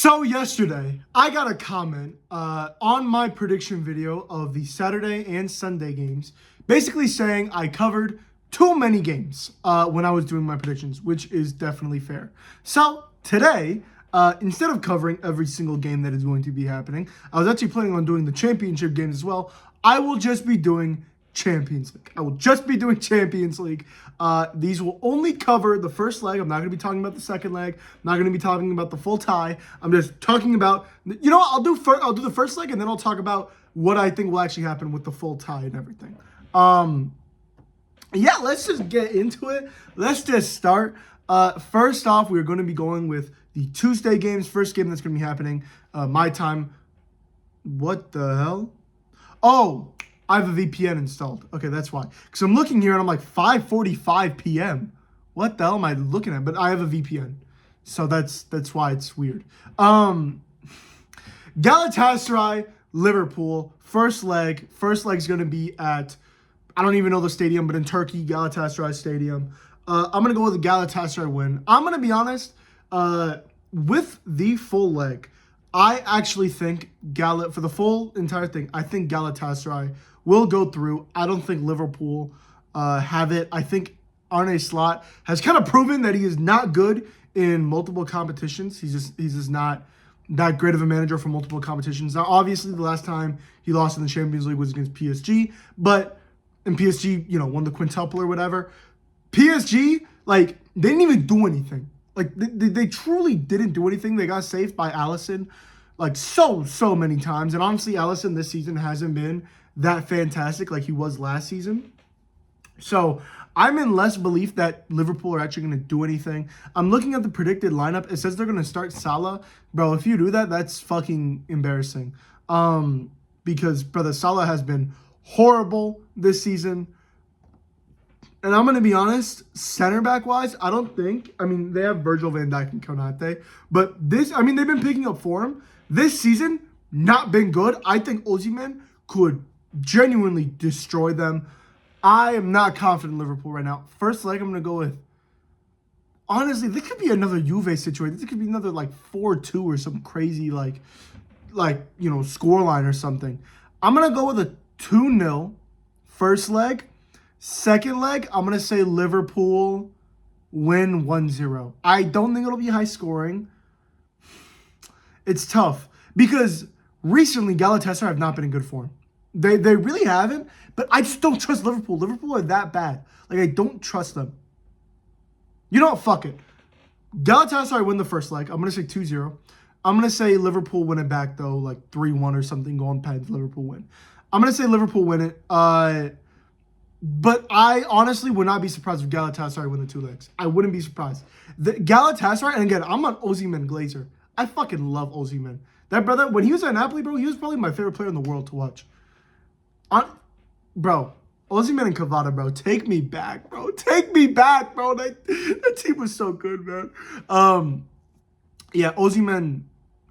So yesterday, I got a comment on my prediction video of the Saturday and Sunday games, basically saying I covered too many games when I was doing my predictions, which is definitely fair. So today, instead of covering every single game that is going to be happening, I was actually planning on doing the championship games as well. I will just be doing Champions League. I will just be doing Champions League. These will only cover the first leg. I'm not going to be talking about the second leg. I'm not going to be talking about the full tie. I'm just talking about, you know what, I'll do the first leg, and then I'll talk about what I think will actually happen with the full tie and everything. Yeah, let's just get into it. Let's just start. First off, we're going to be going with the Tuesday games. First game that's going to be happening, my time. What the hell? Oh, I have a VPN installed. Okay, that's why. Because I'm looking here and I'm like 5:45 p.m. What the hell am I looking at? But I have a VPN. So that's why it's weird. Galatasaray, Liverpool, first leg. First leg's going to be at, I don't even know the stadium, but in Turkey, Galatasaray Stadium. I'm going to go with the Galatasaray win. I'm going to be honest, with the full leg, I actually think for the full entire thing, I think Galatasaray will go through. I don't think Liverpool have it. I think Arne Slot has kind of proven that he is not good in multiple competitions. He's just not that great of a manager for multiple competitions. Now, obviously, the last time he lost in the Champions League was against PSG, but in PSG, won the quintuple or whatever. PSG, they didn't even do anything. They truly didn't do anything. They got saved by Alisson so many times. And honestly, Alisson this season hasn't been that fantastic like he was last season. So I'm in less belief that Liverpool are actually going to do anything. I'm looking at the predicted lineup. It says they're going to start Salah. Bro, if you do that, that's fucking embarrassing. Because, brother, Salah has been horrible this season. And I'm going to be honest, center back wise, I don't think, they have Virgil van Dijk and Konate, but they've been picking up form. This season, not been good. I think Osimhen could genuinely destroy them. I am not confident in Liverpool right now. First leg, I'm going to go with, honestly, this could be another Juve situation. This could be another 4-2 or some crazy scoreline or something. I'm going to go with a 2-0 first leg. Second leg, I'm going to say Liverpool win 1-0. I don't think it'll be high scoring. It's tough because recently Galatasaray have not been in good form. They really haven't, but I just don't trust Liverpool. Liverpool are that bad. I don't trust them. You know what? Fuck it. Galatasaray win the first leg. I'm going to say 2-0. I'm going to say Liverpool win it back, though, 3-1 or something, go on pens, Liverpool win. I'm going to say Liverpool win it. But I honestly would not be surprised if Galatasaray win the two legs. I wouldn't be surprised. The Galatasaray, and again, I'm an Osimhen glazer. I fucking love Osimhen. That brother, when he was at Napoli, bro, he was probably my favorite player in the world to watch. Bro, Osimhen and Cavada, bro, take me back, bro. Take me back, bro. That team was so good, man. Yeah, Osimhen,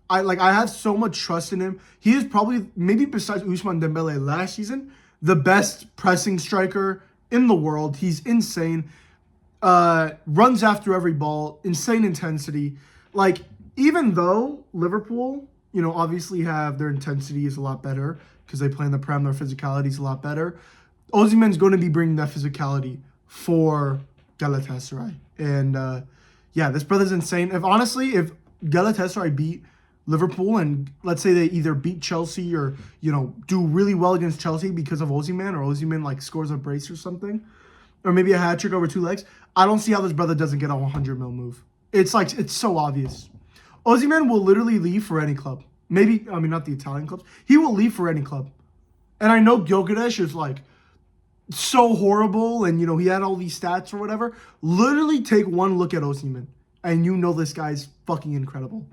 I have so much trust in him. He is probably, maybe besides Ousmane Dembele last season, the best pressing striker in the world. He's insane. Runs after every ball. Insane intensity. Even though Liverpool, obviously have their intensity is a lot better because they play in the Prem, their physicality is a lot better. Osimhen's going to be bringing that physicality for Galatasaray. And, yeah, this brother's insane. If Galatasaray beat Liverpool and let's say they either beat Chelsea or, do really well against Chelsea because of Osimhen, or Osimhen scores a brace or something, or maybe a hat trick over two legs, I don't see how this brother doesn't get a 100 mil move. It's so obvious. Osimhen will literally leave for any club. Maybe, not the Italian clubs. He will leave for any club. And I know Gyökeres is so horrible and, he had all these stats or whatever. Literally take one look at Osimhen and this guy's fucking incredible.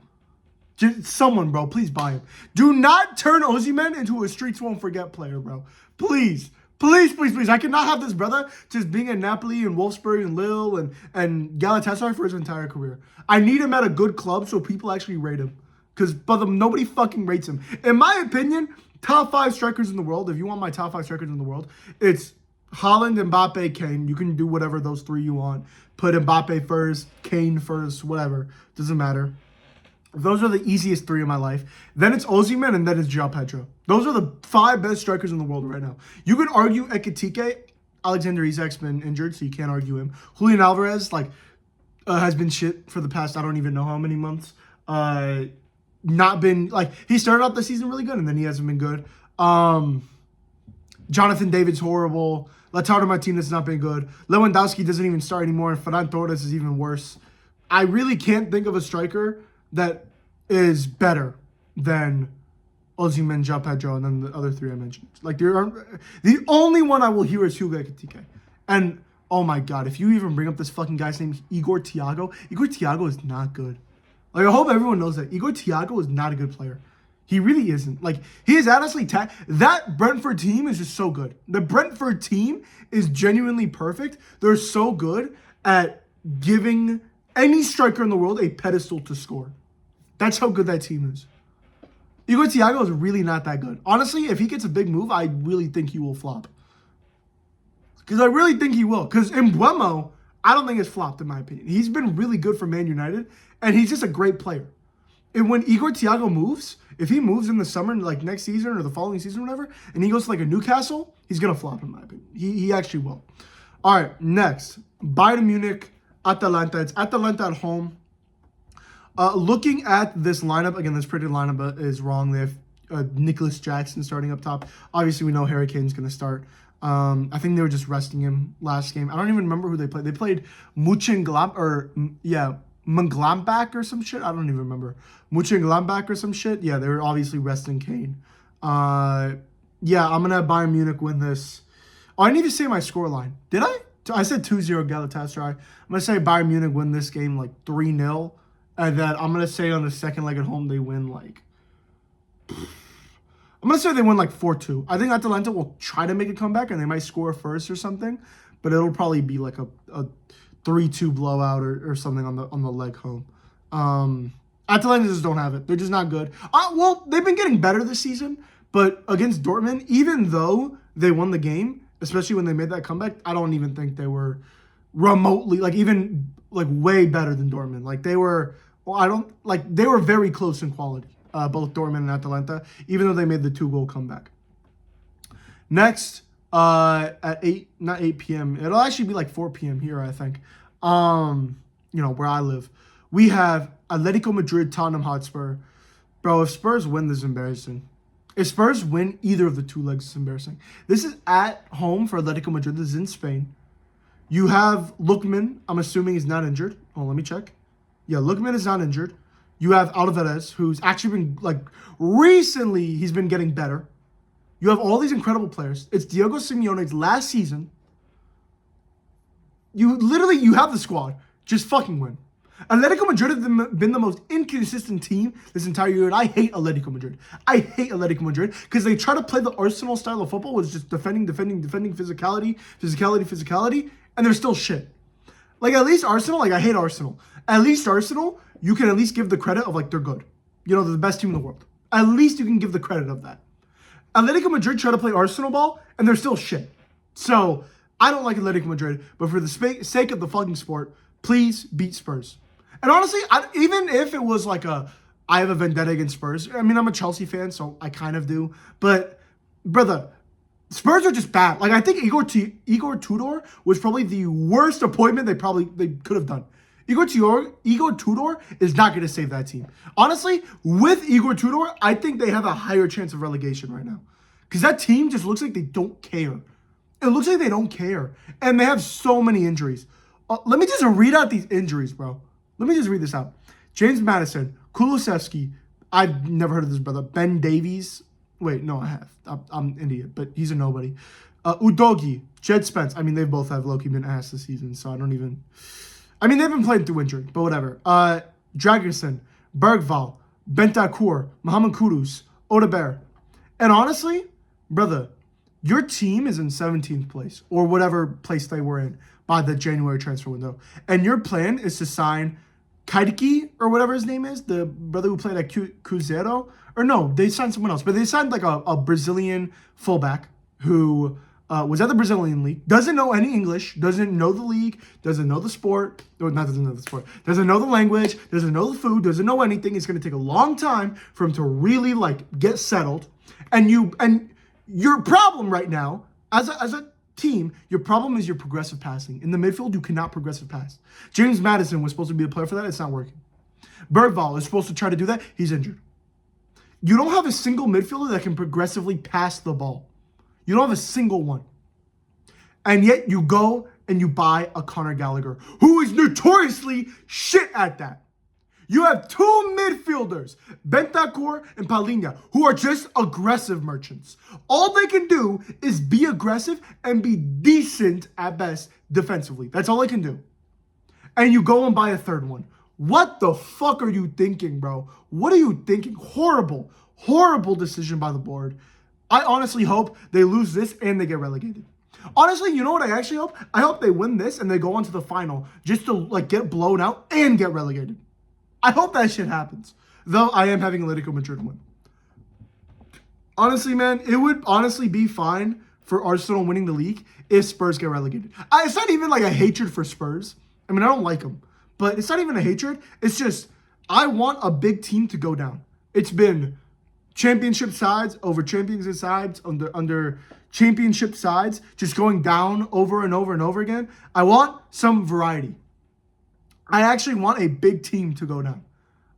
Someone, bro, please buy him. Do not turn Osimhen into a streets won't forget player, bro. Please. Please, please, please. I cannot have this brother just being at Napoli and Wolfsburg and Lille and Galatasaray for his entire career. I need him at a good club so people actually rate him. Because, brother, nobody fucking rates him. In my opinion, top 5 strikers in the world, if you want my top 5 strikers in the world, it's Haaland, Mbappe, Kane. You can do whatever those 3 you want. Put Mbappe first, Kane first, whatever. Doesn't matter. Those are the easiest 3 in my life. Then it's Osimhen, and then it's João Pedro. Those are the 5 best strikers in the world right now. You could argue Ekitike. Alexander Isak's been injured, so you can't argue him. Julian Alvarez, has been shit for the past, I don't even know how many months. Not been, he started out the season really good, and then he hasn't been good. Jonathan David's horrible. Lautaro Martinez has not been good. Lewandowski doesn't even start anymore, and Ferran Torres is even worse. I really can't think of a striker that is better than Osimhen, João Pedro, and then the other 3 I mentioned. The only one I will hear is Hugo Ekitike. And, oh my God, if you even bring up this fucking guy's name, Igor Thiago is not good. I hope everyone knows that. Igor Thiago is not a good player. He really isn't. He is honestly... that Brentford team is just so good. The Brentford team is genuinely perfect. They're so good at giving any striker in the world a pedestal to score. That's how good that team is. Igor Thiago is really not that good. Honestly, if he gets a big move, I really think he will flop. Because I really think he will. Because Mbeumo, I don't think it's flopped, in my opinion. He's been really good for Man United, and he's just a great player. And when Igor Thiago moves, if he moves in the summer, next season or the following season or whatever, and he goes to a Newcastle, he's going to flop, in my opinion. He actually will. All right, next. Bayern Munich, Atalanta. It's Atalanta at home. Looking at this lineup, again, this predicted lineup is wrong. They have Nicholas Jackson starting up top. Obviously, we know Harry Kane's going to start. I think they were just resting him last game. I don't even remember who they played. They played Mönchengladbach or some shit. I don't even remember. Mönchengladbach or some shit. Yeah, they were obviously resting Kane. I'm going to have Bayern Munich win this. Oh, I need to say my scoreline. Did I? I said 2-0 Galatasaray. I'm going to say Bayern Munich win this game 3-0. And then I'm going to say on the second leg at home they win I'm going to say they win 4-2. I think Atalanta will try to make a comeback and they might score first or something. But it'll probably be a 3-2 blowout or something on the leg home. Atalanta just don't have it. They're just not good. Well, they've been getting better this season. But against Dortmund, even though they won the game, especially when they made that comeback, I don't even think they were remotely, way better than Dortmund. They were... Well, they were very close in quality, both Dortmund and Atalanta, even though they made the 2-goal comeback. Next, at 8 p.m., it'll actually be 4 p.m. here, I think, where I live. We have Atletico Madrid, Tottenham Hotspur. Bro, if Spurs win, this is embarrassing. If Spurs win either of the 2 legs, it's embarrassing. This is at home for Atletico Madrid. This is in Spain. You have Lookman, I'm assuming he's not injured. Oh, let me check. Yeah, Lookman is not injured. You have Alvarez, who's actually been, recently he's been getting better. You have all these incredible players. It's Diego Simeone's last season. You have the squad. Just fucking win. Atletico Madrid have been the most inconsistent team this entire year, and I hate Atletico Madrid. I hate Atletico Madrid because they try to play the Arsenal style of football, which is just defending, physicality, and they're still shit. At least Arsenal, I hate Arsenal. At least Arsenal, you can at least give the credit of, they're good. They're the best team in the world. At least you can give the credit of that. Atletico Madrid try to play Arsenal ball, and they're still shit. So, I don't like Atletico Madrid, but for the sake of the fucking sport, please beat Spurs. And honestly, even if it was I have a vendetta against Spurs. I mean, I'm a Chelsea fan, so I kind of do. But, brother, Spurs are just bad. I think Igor Tudor was probably the worst appointment they could have done. Igor Tudor is not going to save that team. Honestly, with Igor Tudor, I think they have a higher chance of relegation right now. Because that team just looks like they don't care. It looks like they don't care. And they have so many injuries. Let me just read out these injuries, bro. Let me just read this out. James Maddison, Kulusevski, I've never heard of this brother. Ben Davies. Wait, no, I have. I'm an idiot, but he's a nobody. Udogi, Jed Spence. I mean, they both have low-key been ass this season, so I don't even... I mean, they've been playing through injury, but whatever. Dragerson, Bergval, Bentancur, Mohamed Kudus, Odegaard. And honestly, brother, your team is in 17th place, or whatever place they were in by the January transfer window. And your plan is to sign Kaidiki, or whatever his name is, the brother who played at Cruzeiro. Or no, they signed someone else, but they signed a Brazilian fullback who was at the Brazilian league, doesn't know any English, doesn't know the league, doesn't know the sport, or not doesn't know the sport, doesn't know the language, doesn't know the food, doesn't know anything. It's going to take a long time for him to really like get settled. And your problem right now, as a team, your problem is your progressive passing. In the midfield, you cannot progressive pass. James Maddison was supposed to be a player for that. It's not working. Bergvall is supposed to try to do that. He's injured. You don't have a single midfielder that can progressively pass the ball. You don't have a single one. And yet you go and you buy a Conor Gallagher, who is notoriously shit at that. You have two midfielders, Bentancur and Palhinha, who are just aggressive merchants. All they can do is be aggressive and be decent at best defensively. That's all they can do. And you go and buy a third one. What the fuck are you thinking, bro? What are you thinking? Horrible, horrible decision by the board. I honestly hope they lose this and they get relegated. Honestly, you know what I actually hope? I hope they win this and they go on to the final just to like get blown out and get relegated. I hope that shit happens. Though I am having Atletico Madrid win. Honestly, man, it would honestly be fine for Arsenal winning the league if Spurs get relegated. It's not even like a hatred for Spurs. I mean, I don't like them. But it's not even a hatred. It's just, I want a big team to go down. It's been championship sides over championship sides under championship sides, just going down over and over and over again. I want some variety. I actually want a big team to go down.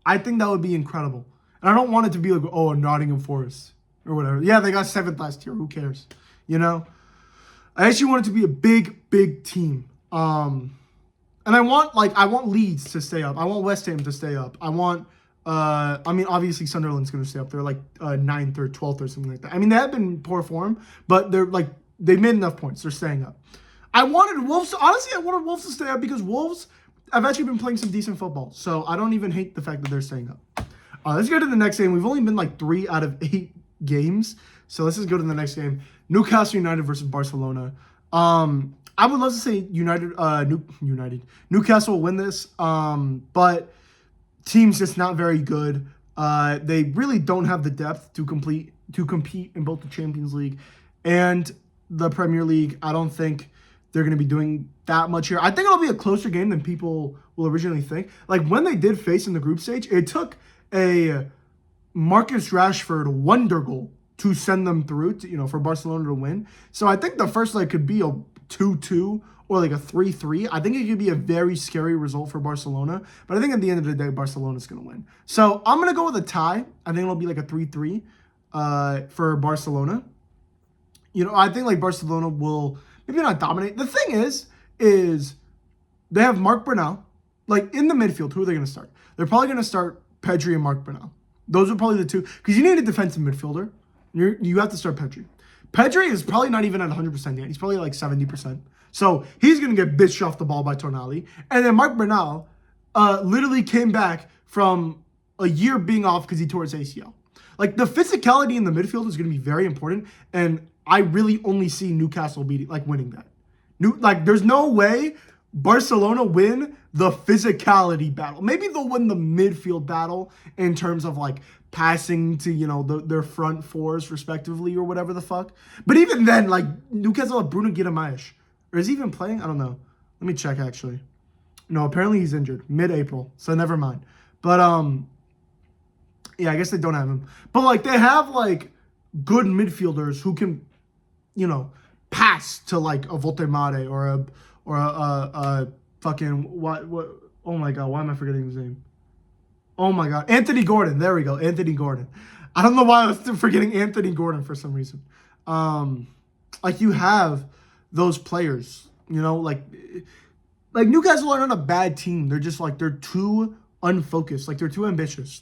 I think that would be incredible. And I don't want it to be like, oh, Nottingham Forest or whatever. Yeah, they got 7th last year. Who cares? You know? I actually want it to be a big, big team. And I want Leeds to stay up. I want West Ham to stay up. I want obviously Sunderland's going to stay up. They're like 9th or 12th or something like that. I mean, they have been in poor form, but they made enough points. They're staying up. I wanted Wolves to stay up because Wolves have actually been playing some decent football. So I don't even hate the fact that they're staying up. Let's go to the next game. We've only been like 3 out of 8 games. So let's just go to the next game. Newcastle United versus Barcelona. I would love to say Newcastle will win this, but team's just not very good. They really don't have the depth to compete in both the Champions League and the Premier League. I don't think they're going to be doing that much here. I think it'll be a closer game than people will originally think. Like when they did face in the group stage, it took a Marcus Rashford wonder goal to send them through to, for Barcelona to win. So I think the first leg could be a 2-2 or like a 3-3. I think it could be a very scary result for Barcelona. But I think at the end of the day, Barcelona's going to win. So I'm going to go with a tie. I think it'll be like a 3-3 for Barcelona. I think like Barcelona will maybe not dominate. The thing is they have Marc Bernal. Like in the midfield, who are they going to start? They're probably going to start Pedri and Marc Bernal. Those are probably the two. Because you need a defensive midfielder. You have to start Pedri. Pedri is probably not even at 100% yet. He's probably like 70%. So he's going to get bitched off the ball by Tonali. And then Marc Bernal literally came back from a year being off because he tore his ACL. Like the physicality in the midfield is going to be very important. And I really only see Newcastle winning that. There's no way Barcelona win the physicality battle. Maybe they'll win the midfield battle in terms of like passing to, their front fours respectively or whatever the fuck. But even then, like Newcastle have Bruno Guimaraes. Or is he even playing? I don't know. Let me check actually. No, apparently he's injured mid-April. So never mind. But yeah, I guess they don't have him. But like they have like good midfielders who can, pass to like a Voltemade or a fucking what oh my god, why am I forgetting his name? Oh my god, Anthony Gordon. There we go, Anthony Gordon. I don't know why I was still forgetting Anthony Gordon for some reason. Like you have those players, like Newcastle are not a bad team. They're just like they're too unfocused, like they're too ambitious.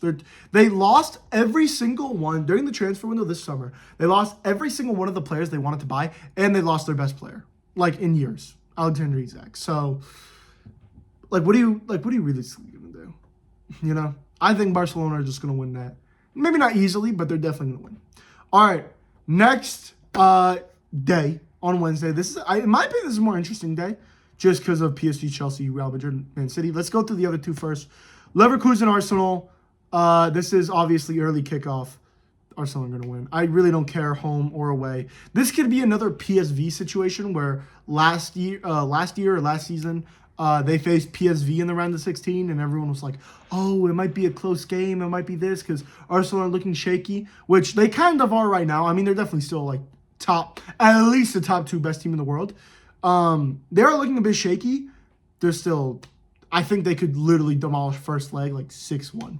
They lost every single one during the transfer window this summer. They lost every single one of the players they wanted to buy, and they lost their best player, like in years, Alexander Isak. So, like, what are you really gonna do? I think Barcelona are just gonna win that. Maybe not easily, but they're definitely gonna win. All right, next day on Wednesday. In my opinion, this is a more interesting day, just because of PSG, Chelsea, Real Madrid, Man City. Let's go through the other two first. Leverkusen, Arsenal. This is obviously early kickoff. Arsenal are going to win. I really don't care home or away. This could be another PSV situation where last year or last season, they faced PSV in the round of 16, and everyone was like, oh, it might be a close game. It might be this because Arsenal are looking shaky, which they kind of are right now. I mean, they're definitely still like at least the top 2 best team in the world. They are looking a bit shaky. They're still, I think they could literally demolish first leg like 6-1.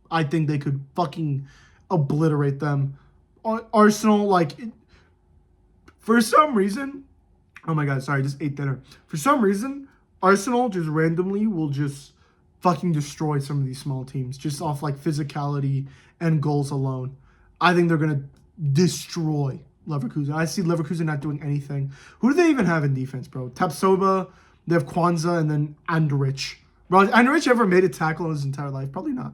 I think they could fucking obliterate them. Arsenal, like, for some reason, oh my god, sorry, I just ate dinner. For some reason, Arsenal just randomly will just fucking destroy some of these small teams just off like physicality and goals alone. I think they're gonna destroy Leverkusen. I see Leverkusen not doing anything. Who do they even have in defense, bro? Tapsoba, they have Kwanzaa, and then Andrich. Bro, has Andrich ever made a tackle in his entire life? Probably not.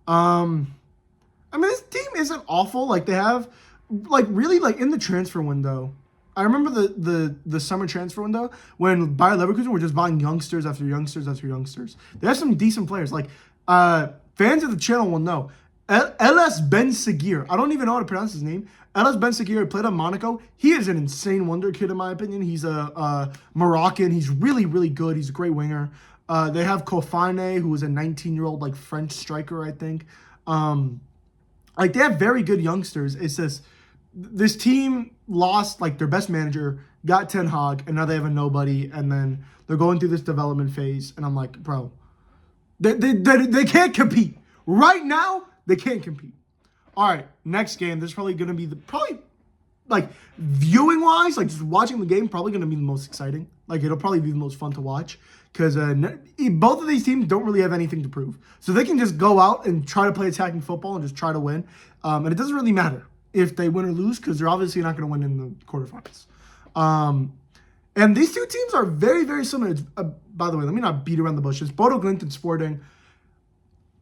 I mean, this team isn't awful. Like, they have, like, really, like, in the transfer window. I remember the summer transfer window when Bayer Leverkusen were just buying youngsters after youngsters after youngsters. They have some decent players. Like, fans of the channel will know. Elas Ben Seguir. I don't even know how to pronounce his name. Elas Ben Seguir played at Monaco. He is an insane wonder kid, in my opinion. He's a Moroccan. He's really, really good. He's a great winger. They have Kofane, who is a 19-year-old like French striker, I think. Like, they have very good youngsters. It's just this team lost like their best manager, got Ten Hag, and now they have a nobody, and then they're going through this development phase. And I'm like, bro, they can't compete right now. They can't compete. All right, next game. This is probably going to be probably like viewing wise, like just watching the game, probably going to be the most exciting. Like, it'll probably be the most fun to watch because both of these teams don't really have anything to prove, so they can just go out and try to play attacking football and just try to win. And it doesn't really matter if they win or lose because they're obviously not going to win in the quarterfinals. And these two teams are very, very similar. By the way, let me not beat around the bushes. Bodo Glimt and Sporting.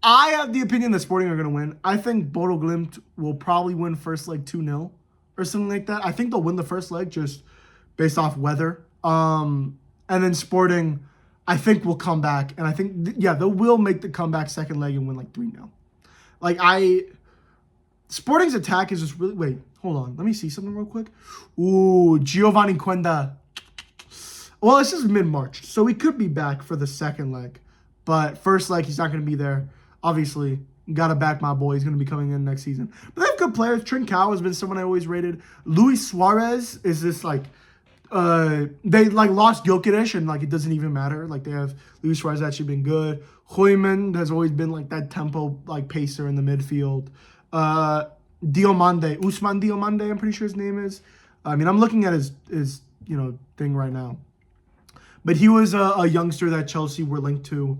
I have the opinion that Sporting are going to win. I think Bodo Glimt will probably win first leg 2-0 or something like that. I think they'll win the first leg just based off weather. And then Sporting, I think, will come back. And I think, they will make the comeback second leg and win like 3-0. Sporting's attack is just really... Wait, hold on. Let me see something real quick. Ooh, Giovanni Quenda. Well, it's just mid-March, so he could be back for the second leg. But first leg, he's not going to be there. Obviously, got to back my boy. He's going to be coming in next season. But they have good players. Trincao has been someone I always rated. Luis Suarez is this, like... they, like, lost Gyökeres, and, like, it doesn't even matter. Like, they have... Luis Suarez actually been good. Hoyman has always been, like, that tempo, like, pacer in the midfield. Diomande, Usman Diomande, I'm pretty sure his name is. I mean, I'm looking at his thing right now. But he was a youngster that Chelsea were linked to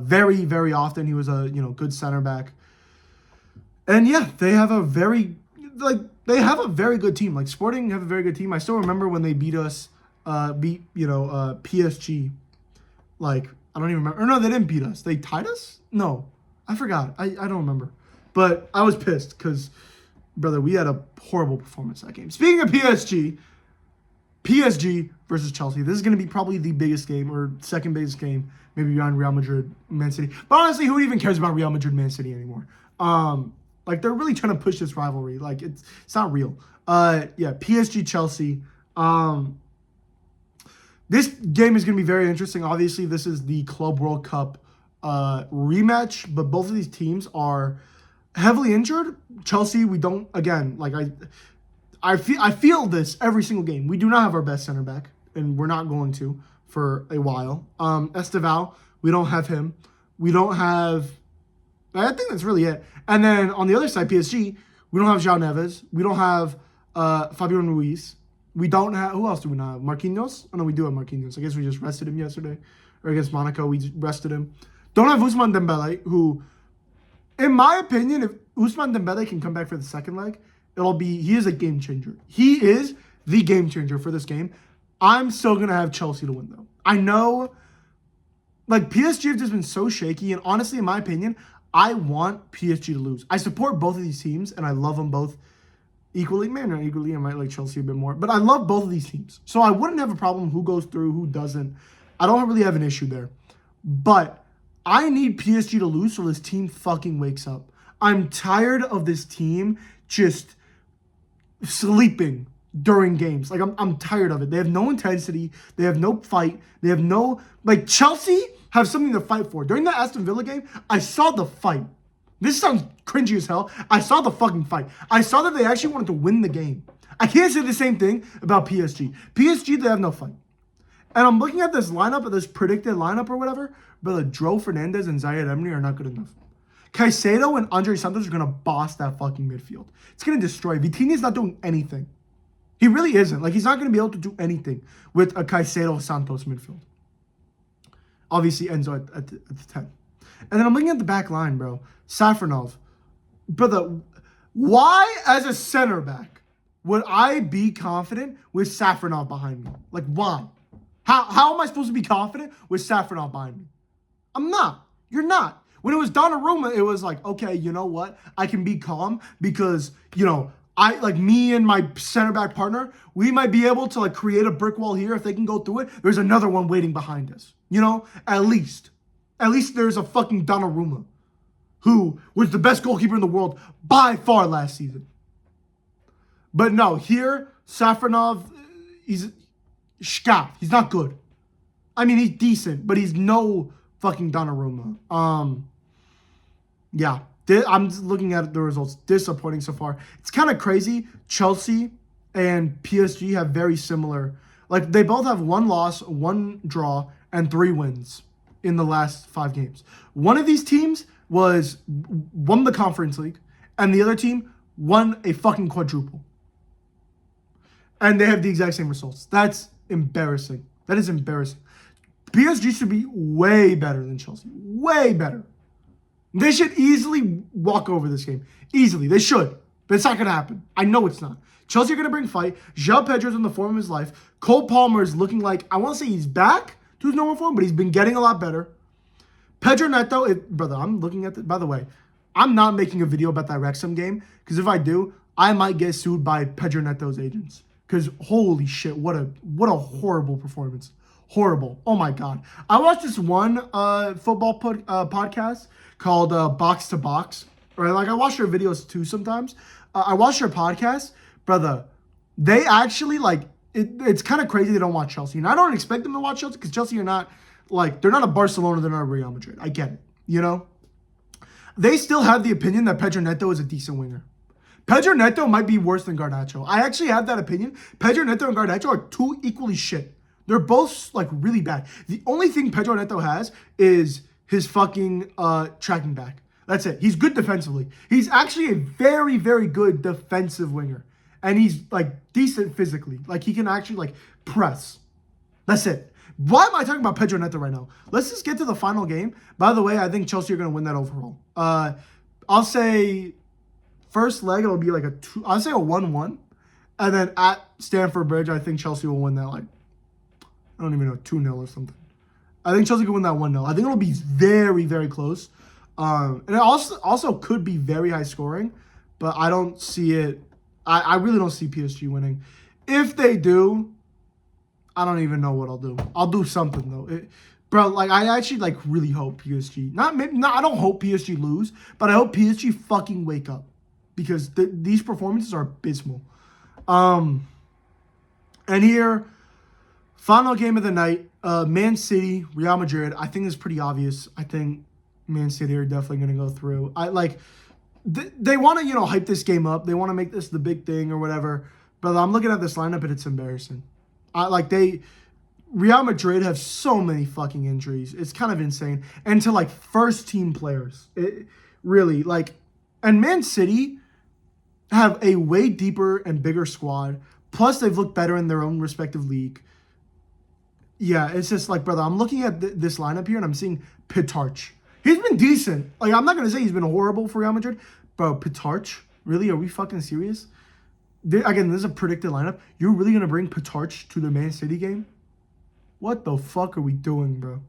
very, very often. He was a, good center back. And yeah, they have a very good team. Like, Sporting have a very good team. I still remember when they beat us, PSG. Like, I don't even remember. Or no, they didn't beat us. They tied us? No, I forgot. I don't remember. But I was pissed because, brother, we had a horrible performance that game. Speaking of PSG versus Chelsea. This is going to be probably the biggest game or second biggest game, maybe beyond Real Madrid, Man City. But honestly, who even cares about Real Madrid, Man City anymore? Like, they're really trying to push this rivalry. Like, it's not real. PSG, Chelsea. This game is going to be very interesting. Obviously, this is the Club World Cup rematch, but both of these teams are heavily injured. Chelsea, we don't, again, like I feel this every single game. We do not have our best center back, and we're not going to for a while. Esteval, we don't have him. We don't have, I think that's really it. And then on the other side, PSG, we don't have João Neves. We don't have Fabian Ruiz. We don't have, who else do we not have? Marquinhos? Oh no, we do have Marquinhos. I guess we just rested him yesterday. Or against Monaco, we just rested him. Don't have Ousmane Dembele, who, in my opinion, if Ousmane Dembele can come back for the second leg, he is a game changer. He is the game changer for this game. I'm still going to have Chelsea to win, though. I know, like, PSG have just been so shaky, and honestly, in my opinion, I want PSG to lose. I support both of these teams, and I love them both equally. Maybe not equally, I might like Chelsea a bit more, but I love both of these teams. So I wouldn't have a problem who goes through, who doesn't. I don't really have an issue there. But I need PSG to lose so this team fucking wakes up. I'm tired of this team just sleeping during games. Like, I'm tired of it. They have no intensity. They have no fight. They have no, like, Chelsea have something to fight for. During the Aston Villa game, I saw the fight. This sounds cringy as hell. I saw the fucking fight. I saw that they actually wanted to win the game. I can't say the same thing about PSG. PSG, they have no fight. And I'm looking at this lineup, this predicted lineup or whatever, but Dro Fernandez and Zayed Emery are not good enough. Caicedo and Andre Santos are going to boss that fucking midfield. It's going to destroy. Vitinha's not doing anything. He really isn't. Like, he's not going to be able to do anything with a Caicedo-Santos midfield. Obviously, Enzo at the 10. And then I'm looking at the back line, bro. Safronov. Brother, why as a center back would I be confident with Safronov behind me? Like, why? How am I supposed to be confident with Safronov behind me? I'm not. You're not. When it was Donnarumma, it was like, okay, you know what? I can be calm because, you know, me and my center back partner, we might be able to, like, create a brick wall here. If they can go through it, there's another one waiting behind us. You know? At least there's a fucking Donnarumma who was the best goalkeeper in the world by far last season. But no, here, Safronov, he's Shka. He's not good. I mean, he's decent, but he's no fucking Donnarumma. Yeah. I'm looking at the results. Disappointing so far. It's kind of crazy. Chelsea and PSG have very similar. Like, they both have 1 loss, 1 draw, and 3 wins in the last 5 games. One of these teams won the Conference League, and the other team won a fucking quadruple. And they have the exact same results. That's embarrassing. That is embarrassing. PSG should be way better than Chelsea. Way better. They should easily walk over this game. Easily. They should. But it's not going to happen. I know it's not. Chelsea are going to bring fight. João Pedro's in the form of his life. Cole Palmer is looking like, I want to say he's back to his normal form, but he's been getting a lot better. Pedro Neto, brother, I'm looking at by the way, I'm not making a video about that Wrexham game, because if I do, I might get sued by Pedro Neto's agents. Because holy shit, what a horrible performance. Horrible. Oh my God. I watched this one football podcast called Box to Box. Right? Like, I watch their videos too sometimes. I watch their podcast. Brother, they actually, like, it's kind of crazy they don't watch Chelsea. And I don't expect them to watch Chelsea because Chelsea are not, like, they're not a Barcelona, they're not a Real Madrid. I get it, you know? They still have the opinion that Pedro Neto is a decent winger. Pedro Neto might be worse than Garnacho. I actually have that opinion. Pedro Neto and Garnacho are 2 equally shit. They're both, like, really bad. The only thing Pedro Neto has is his fucking tracking back. That's it. He's good defensively. He's actually a very, very good defensive winger. And he's, like, decent physically. Like, he can actually, like, press. That's it. Why am I talking about Pedro Neto right now? Let's just get to the final game. By the way, I think Chelsea are going to win that overall. I'll say first leg, it'll be like I'll say a 1-1. And then at Stamford Bridge, I think Chelsea will win that, like, I don't even know, 2-0 or something. I think Chelsea can win that 1-0. I think it'll be very, very close. And it also could be very high scoring, but I don't see it. I really don't see PSG winning. If they do, I don't even know what I'll do. I'll do something though. Bro, like, I actually, like, really hope PSG. I don't hope PSG lose, but I hope PSG fucking wake up because these performances are abysmal. And here, final game of the night, Man City, Real Madrid. I think it's pretty obvious. I think Man City are definitely going to go through. They want to, hype this game up. They want to make this the big thing or whatever. But I'm looking at this lineup and it's embarrassing. Real Madrid have so many fucking injuries. It's kind of insane. And to, like, first team players. It really, like, and Man City have a way deeper and bigger squad. Plus, they've looked better in their own respective league. Yeah, it's just like, brother, I'm looking at this lineup here and I'm seeing Pitarch. He's been decent. Like, I'm not going to say he's been horrible for Real Madrid. Bro, Pitarch? Really? Are we fucking serious? Again, this is a predicted lineup. You're really going to bring Pitarch to the Man City game? What the fuck are we doing, bro?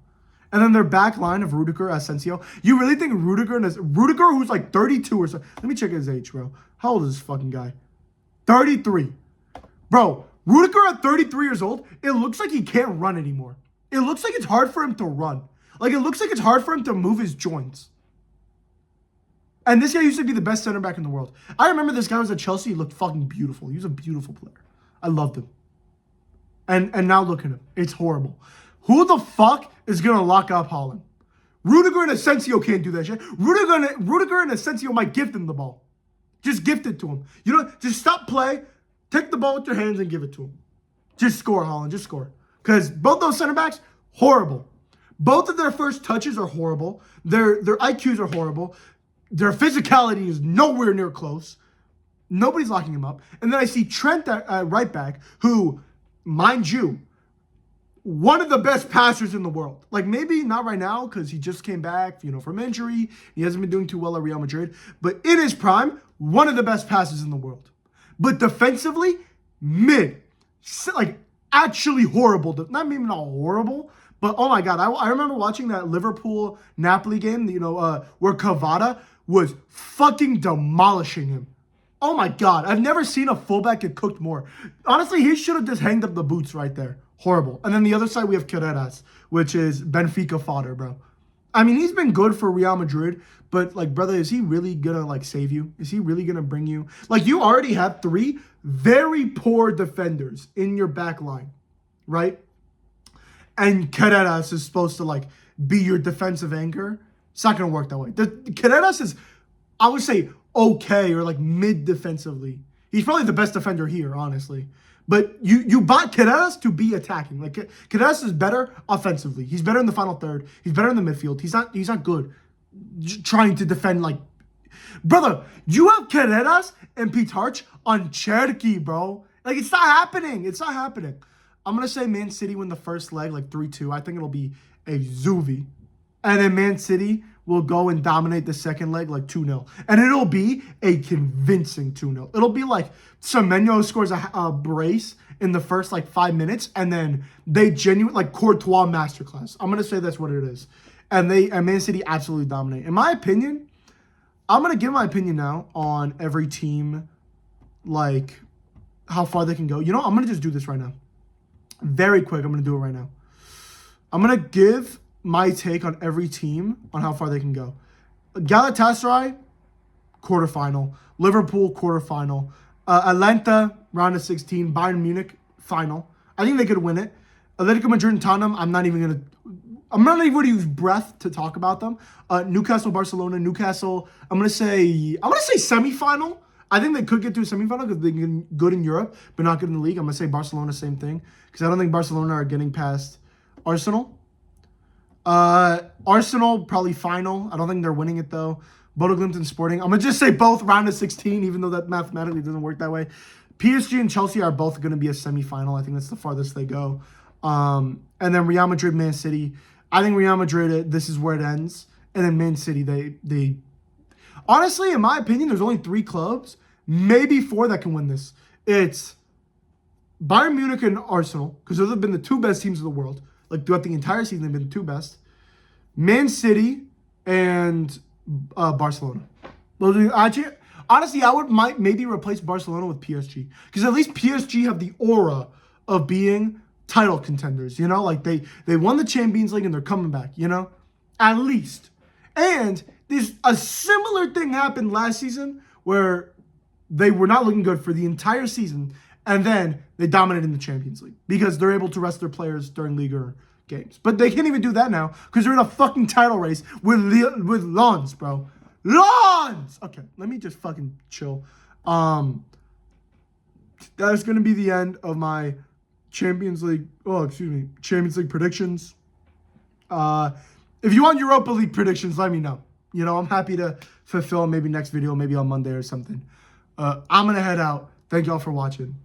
And then their back line of Rudiger, Asensio. You really think Rudiger, who's like 32 or so. Let me check his age, bro. How old is this fucking guy? 33. Bro, Rudiger at 33 years old, it looks like he can't run anymore. It looks like it's hard for him to run. Like, it looks like it's hard for him to move his joints. And this guy used to be the best center back in the world. I remember this guy was at Chelsea. He looked fucking beautiful. He was a beautiful player. I loved him. And now look at him. It's horrible. Who the fuck is going to lock up Haaland? Rudiger and Asensio can't do that shit. Rudiger and Asensio might gift him the ball. Just gift it to him. You know, just stop play, take the ball with your hands and give it to him. Just score, Haaland. Just score. Because both those center backs, horrible. Both of their first touches are horrible. Their IQs are horrible. Their physicality is nowhere near close. Nobody's locking him up. And then I see Trent at right back, who, mind you, one of the best passers in the world. Like, maybe not right now because he just came back, you know, from injury. He hasn't been doing too well at Real Madrid. But in his prime, one of the best passers in the world. But defensively, mid. Like, actually horrible. Not even all horrible, but oh my God. I remember watching that Liverpool-Napoli game, you know, where Cavada was fucking demolishing him. Oh my God. I've never seen a fullback get cooked more. Honestly, he should have just hanged up the boots right there. Horrible. And then the other side, we have Carreras, which is Benfica fodder, bro. I mean, he's been good for Real Madrid, but, like, brother, is he really going to, like, save you? Is he really going to bring you? Like, you already have 3 very poor defenders in your back line, right? And Carreras is supposed to, like, be your defensive anchor. It's not going to work that way. Carreras is, I would say, okay or, like, mid defensively. He's probably the best defender here, honestly. But you bought Carreras to be attacking. Like, Carreras is better offensively. He's better in the final third. He's better in the midfield. He's not good trying to defend, like... Brother, you have Carreras and Pitarch on Cherki, bro. Like, it's not happening. It's not happening. I'm going to say Man City win the first leg, like 3-2. I think it'll be a Zuvi. And then Man City will go and dominate the second leg like 2-0. And it'll be a convincing 2-0. It'll be like Semenyo scores a brace in the first like 5 minutes, and then they genuinely, like Courtois masterclass. I'm going to say that's what it is. And Man City absolutely dominate. In my opinion, I'm going to give my opinion now on every team, like how far they can go. You know, I'm going to just do this right now. Very quick, I'm going to do it right now. I'm going to give my take on every team on how far they can go. Galatasaray, quarterfinal. Liverpool, quarterfinal. Atlanta, round of 16. Bayern Munich, final. I think they could win it. Atletico Madrid and Tottenham, I'm not even going to use breath to talk about them. Newcastle, Barcelona. Newcastle, I'm going to say semifinal. I think they could get to a semifinal because they're good in Europe, but not good in the league. I'm going to say Barcelona, same thing. Because I don't think Barcelona are getting past Arsenal. Arsenal, probably final. I don't think they're winning it, though. Bodo Glimt and Sporting. I'm going to just say both round of 16, even though that mathematically doesn't work that way. PSG and Chelsea are both going to be a semifinal. I think that's the farthest they go. And then Real Madrid, Man City. I think Real Madrid, this is where it ends. And then Man City, they honestly, in my opinion, there's only 3 clubs, maybe 4 that can win this. It's Bayern Munich and Arsenal, because those have been the 2 best teams in the world. Like, throughout the entire season, they've been the 2 best. Man City and Barcelona. Those are actually, honestly, might maybe replace Barcelona with PSG. Because at least PSG have the aura of being title contenders, you know? Like, they won the Champions League and they're coming back, you know? At least. And a similar thing happened last season where they were not looking good for the entire season, and then they dominated in the Champions League because they're able to rest their players during Liga games. But they can't even do that now because they're in a fucking title race with Lens, bro. Lens! Okay, let me just fucking chill. That is going to be the end of my Champions League predictions. If you want Europa League predictions, let me know. You know, I'm happy to fulfill maybe next video, maybe on Monday or something. I'm going to head out. Thank y'all for watching.